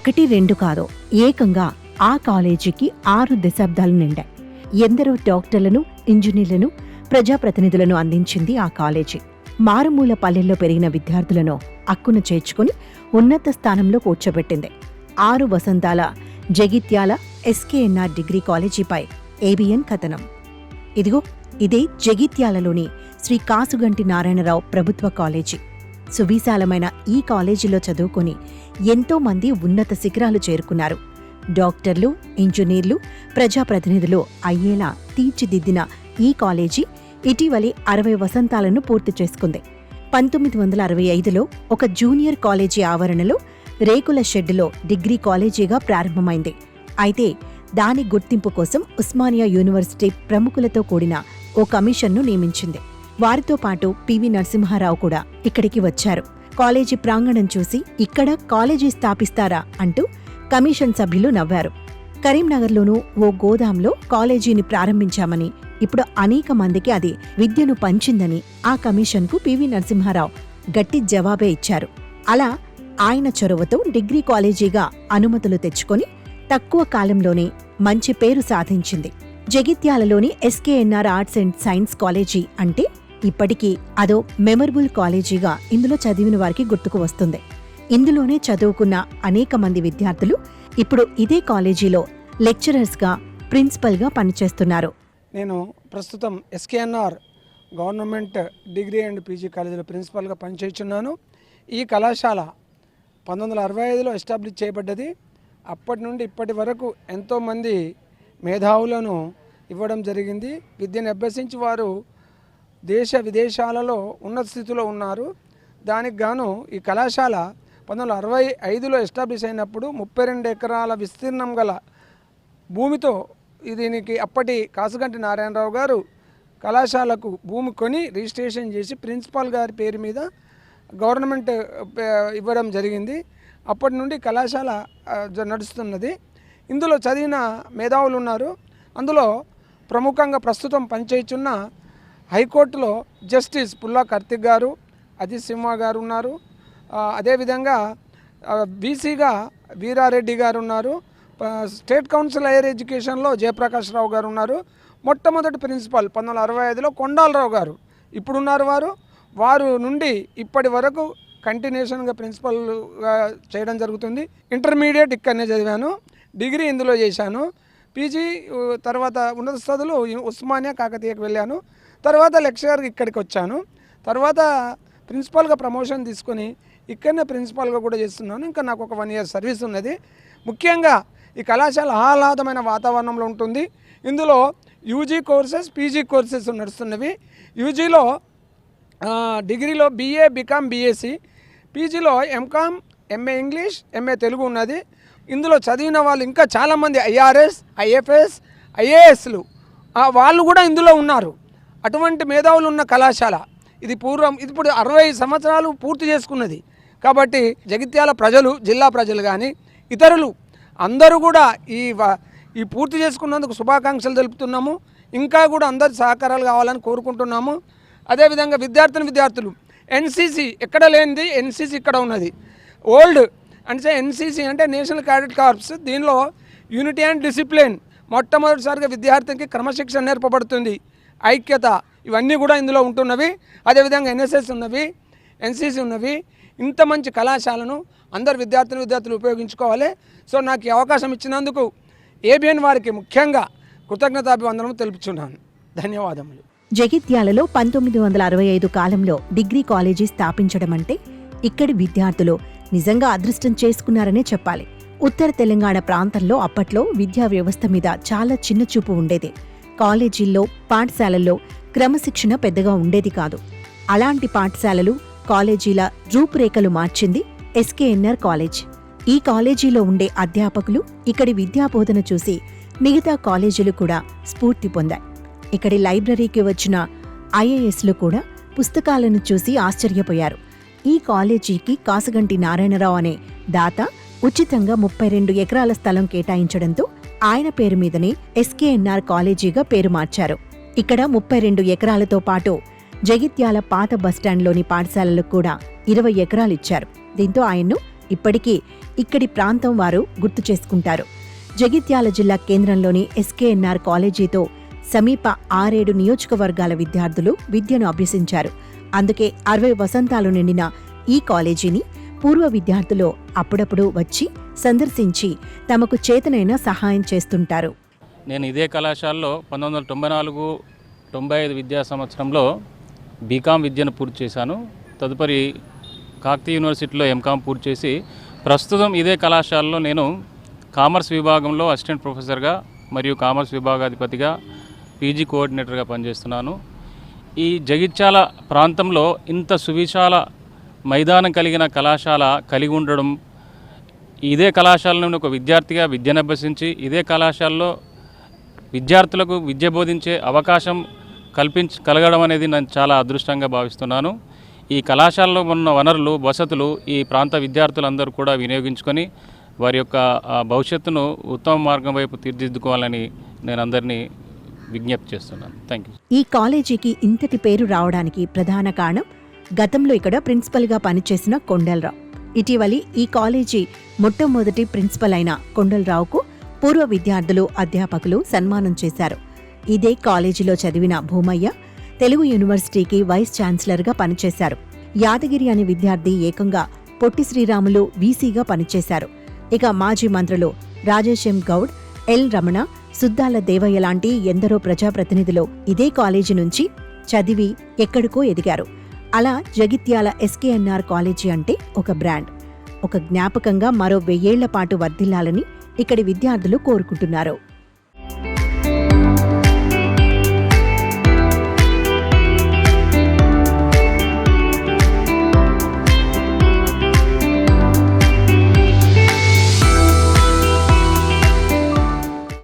ఒకటి రెండు కాదు, ఏకంగా ఆ కాలేజీకి 6 దశాబ్దాలు నిండాయి. ఎందరో డాక్టర్లను, ఇంజనీర్లను, ప్రజాప్రతినిధులను అందించింది ఆ కాలేజీ. మారుమూల పల్లెల్లో పెరిగిన విద్యార్థులను అక్కున చేర్చుకుని ఉన్నత స్థానంలో కూర్చోబెట్టింది. 6 వసంతాల జగిత్యాల ఎస్కేఎన్ఆర్ డిగ్రీ కాలేజీపై ఏబిఎన్ కథనం. ఇదిగో ఇదే జగిత్యాలలోని శ్రీ కాసుగంటి నారాయణరావు ప్రభుత్వ కాలేజీ. సువిశాలమైన ఈ కాలేజీలో చదువుకొని ఎంతో మంది ఉన్నత శిఖరాలు చేరుకున్నారు. డాక్టర్లు, ఇంజనీర్లు, ప్రజాప్రతినిధులు అయ్యేలా తీర్చిదిద్దిన ఈ కాలేజీ ఇటీవలి 60 వసంతాలను పూర్తి చేసుకుంది. 1965లో ఒక జూనియర్ కాలేజీ ఆవరణలో రేకుల షెడ్డులో డిగ్రీ కాలేజీగా ప్రారంభమైంది. అయితే దాని గుర్తింపు కోసం ఉస్మానియా యూనివర్సిటీ ప్రముఖులతో కూడిన ఓ కమిషన్ను నియమించింది. వారితో పాటు పివి నరసింహారావు కూడా ఇక్కడికి వచ్చారు. కాలేజీ ప్రాంగణం చూసి ఇక్కడ కాలేజీ స్థాపిస్తారా అంటూ కమిషన్ సభ్యులు నవ్వారు. కరీంనగర్లోనూ ఓ గోదాంలో కాలేజీని ప్రారంభించామని, ఇప్పుడు అనేక మందికి అది విద్యను పంచిందని ఆ కమిషన్కు పివి నరసింహారావు గట్టి జవాబే ఇచ్చారు. అలా ఆయన చొరవతో డిగ్రీ కాలేజీగా అనుమతులు తెచ్చుకొని తక్కువ కాలంలోనే మంచి పేరు సాధించింది. జగిత్యాలలోని SKNR arts and science college అంటే ఇప్పటికీ అదో మెమరబుల్ కాలేజీగా ఇందులో చదివిన వారికి గుర్తుకు వస్తుంది. ఇందులోనే చదువుకున్న అనేక మంది విద్యార్థులు ఇప్పుడు ఇదే కాలేజీలో లెక్చరర్స్గా, ప్రిన్సిపల్గా పనిచేస్తున్నారు. నేను ప్రస్తుతం SKNR government degree and PG కాలేజీలో ప్రిన్సిపల్గా పనిచేస్తున్నాను. ఈ కళాశాల 1965లో ఎస్టాబ్లిష్ చేయబడ్డది. అప్పటి నుండి ఇప్పటి వరకు ఎంతోమంది మేధావులను ఇవ్వడం జరిగింది. విద్యను అభ్యసించి వారు దేశ విదేశాలలో ఉన్నత స్థితిలో ఉన్నారు. దానికి గాను ఈ కళాశాల 1965లో ఎస్టాబ్లిష్ అయినప్పుడు 32 ఎకరాల విస్తీర్ణం గల భూమితో దీనికి అప్పటి కాసుగంటి నారాయణరావు గారు కళాశాలకు భూమి కొని రిజిస్ట్రేషన్ చేసి ప్రిన్సిపాల్ గారి పేరు మీద గవర్నమెంట్ ఇవ్వడం జరిగింది. అప్పటి నుండి కళాశాల నడుస్తున్నది. ఇందులో చదివిన మేధావులు ఉన్నారు. అందులో ప్రముఖంగా ప్రస్తుతం పనిచేస్తున్న హైకోర్టులో జస్టిస్ పుల్లా కార్తిక్ గారు, అజిత్ సింహ గారు ఉన్నారు. అదేవిధంగా బీసీగా వీరారెడ్డి గారు ఉన్నారు. స్టేట్ కౌన్సిల్ హైయర్ ఎడ్యుకేషన్లో జయప్రకాష్ రావు గారు ఉన్నారు. మొట్టమొదటి ప్రిన్సిపాల్ 1965లో కొండాలరావు గారు ఇప్పుడున్నారు. వారు నుండి ఇప్పటి వరకు కంటిన్యూషన్గా ప్రిన్సిపల్గా చేయడం జరుగుతుంది. ఇంటర్మీడియట్ ఇక్కడనే చదివాను, డిగ్రీ ఇందులో చేశాను. పీజీ తర్వాత ఉన్నత చదువులు ఉస్మానియా కాకతీయకు వెళ్ళాను. తర్వాత లెక్చరర్గా ఇక్కడికి వచ్చాను. తర్వాత ప్రిన్సిపాల్గా ప్రమోషన్ తీసుకొని ఇక్కడనే ప్రిన్సిపాల్గా కూడా చేస్తున్నాను. ఇంకా నాకు ఒక 1 ఇయర్ సర్వీస్ ఉన్నది. ముఖ్యంగా ఈ కళాశాల ఆహ్లాదమైన వాతావరణంలో ఉంటుంది. ఇందులో యూజీ కోర్సెస్, పీజీ కోర్సెస్ నడుస్తున్నవి. యూజీలో డిగ్రీలో బీఏ, బీకామ్, బీఎస్సీ, పీజీలో MCom, MA English, MA Telugu ఉన్నది. ఇందులో చదివిన వాళ్ళు ఇంకా చాలామంది ఐఆర్ఎస్, ఐఎఫ్ఎస్, ఐఏఎస్లు వాళ్ళు కూడా ఇందులో ఉన్నారు. అటువంటి మేధావులు ఉన్న కళాశాల ఇది. ఇప్పుడు 60 సంవత్సరాలు పూర్తి చేసుకున్నది. కాబట్టి జగిత్యాల ప్రజలు, జిల్లా ప్రజలు కానీ ఇతరులు అందరూ కూడా ఈ పూర్తి చేసుకున్నందుకు శుభాకాంక్షలు తెలుపుతున్నాము. ఇంకా కూడా అందరి సహకారాలు కావాలని కోరుకుంటున్నాము. అదేవిధంగా విద్యార్థులు ఎన్సీసీ ఎక్కడ లేనిది ఎన్సీసీ ఇక్కడ ఉన్నది. ఓల్డ్ అంటే ఎన్సీసీ అంటే నేషనల్ క్యాడెట్ కార్ప్స్. దీనిలో యూనిటీ అండ్ డిసిప్లిన్, మొట్టమొదటిసారిగా విద్యార్థికి క్రమశిక్షణ నేర్పబడుతుంది, ఐక్యత, ఇవన్నీ కూడా ఇందులో ఉంటున్నవి. అదేవిధంగా ఎన్ఎస్ఎస్ ఉన్నవి, ఎన్సీసీ ఉన్నవి. ఇంత మంచి కళాశాలను అందరు విద్యార్థులు ఉపయోగించుకోవాలి. సో నాకు ఈ అవకాశం ఇచ్చినందుకు ఏబిఎన్ వారికి ముఖ్యంగా కృతజ్ఞతాభివందనము తెలుపుచున్నాను. ధన్యవాదములు. జగిత్యాలలో 1965 కాలంలో డిగ్రీ కాలేజీ స్థాపించడం అంటే ఇక్కడి విద్యార్థులు నిజంగా అదృష్టం చేసుకున్నారనే చెప్పాలి. ఉత్తర తెలంగాణ ప్రాంతంలో అప్పట్లో విద్యా వ్యవస్థ మీద చాలా చిన్నచూపు ఉండేది. కాలేజీల్లో, పాఠశాలల్లో క్రమశిక్షణ పెద్దగా ఉండేది కాదు. అలాంటి పాఠశాలలు, కాలేజీల రూపురేఖలు మార్చింది ఎస్కేఎన్ఆర్ కాలేజ్. ఈ కాలేజీలో ఉండే అధ్యాపకులు, ఇక్కడి విద్యాబోధన చూసి మిగతా కాలేజీలు కూడా స్ఫూర్తి పొందాయి. ఇక్కడి లైబ్రరీకి వచ్చిన ఐఏఎస్లు కూడా పుస్తకాలను చూసి ఆశ్చర్యపోయారు. ఈ కాలేజీకి కాసుగంటి నారాయణరావు అనే దాత ఉచితంగా 32 ఎకరాల స్థలం కేటాయించడంతో ఆయన పేరు మీదనే ఎస్కేఎన్ఆర్ కాలేజీగా పేరు మార్చారు. ఇక్కడ 32 ఎకరాలతో పాటు జగిత్యాల పాత బస్టాండ్లోని పాఠశాలలకు కూడా 20 ఎకరాలిచ్చారు. దీంతో ఆయన్ను ఇప్పటికీ ఇక్కడి ప్రాంతం వారు గుర్తు చేసుకుంటారు. జగిత్యాల జిల్లా కేంద్రంలోని ఎస్కేఎన్ఆర్ కాలేజీతో సమీప 6-7 నియోజకవర్గాల విద్యార్థులు విద్యను అభ్యసించారు. అందుకే 60 వసంతాలు నిండిన ఈ కాలేజీని పూర్వ విద్యార్థులు అప్పుడప్పుడు వచ్చి సందర్శించి తమకు చేతనైన సహాయం చేస్తుంటారు. నేను ఇదే కళాశాలలో 1994-95 విద్యా సంవత్సరంలో బీకామ్ విద్యను పూర్తి చేశాను. తదుపరి కాకతీయ యూనివర్సిటీలో ఎంకామ్ పూర్తి చేసి ప్రస్తుతం ఇదే కళాశాలలో నేను కామర్స్ విభాగంలో అసిస్టెంట్ ప్రొఫెసర్గా మరియు కామర్స్ విభాగాధిపతిగా పీజీ కోఆర్డినేటర్గా పనిచేస్తున్నాను. ఈ జగిత్యాల ప్రాంతంలో ఇంత సువిశాల మైదానం కలిగిన కళాశాల కలిగి ఉండడం, ఇదే కళాశాలలో ఒక విద్యార్థిగా విద్యను అభ్యసించి ఇదే కళాశాలలో విద్యార్థులకు విద్య బోధించే అవకాశం కలగడం అనేది నేను చాలా అదృష్టంగా భావిస్తున్నాను. ఈ కళాశాలలో ఉన్న వనరులు, వసతులు ఈ ప్రాంత విద్యార్థులందరూ కూడా వినియోగించుకొని వారి యొక్క భవిష్యత్తును ఉత్తమ మార్గం వైపు తీర్చిదిద్దుకోవాలని నేను అందరినీ విజ్ఞప్తి చేస్తున్నాను. Thank you. ఈ కాలేజీకి ఇంతటి పేరు రావడానికి ప్రధాన కారణం గతంలో ఇక్కడ ప్రిన్సిపల్గా పనిచేసిన కొండలరావు. ఇటీవలి ఈ కాలేజీ మొట్టమొదటి ప్రిన్సిపల్ అయిన కొండలరావుకు పూర్వ విద్యార్థులు, అధ్యాపకులు సన్మానం చేశారు. ఇదే కాలేజీలో చదివిన భూమయ్య తెలుగు యూనివర్సిటీకి వైస్ ఛాన్సలర్గా పనిచేశారు. యాదగిరి అనే విద్యార్థి ఏకంగా పొట్టి శ్రీరాములు వీసీగా పనిచేశారు. ఇక మాజీ మంత్రులు రాజేశం గౌడ్, ఎల్ రమణ, సుద్దాల దేవయ్య లాంటి ఎందరో ప్రజాప్రతినిధులు ఇదే కాలేజీ నుంచి చదివి ఎక్కడికో ఎదిగారు. అలా జగిత్యాల ఎస్కేఎన్ఆర్ కాలేజీ అంటే ఒక బ్రాండ్, ఒక జ్ఞాపకంగా మరో 1000 ఏళ్ల పాటు వర్ధిల్లాలని ఇక్కడి విద్యార్థులు కోరుకుంటున్నారు.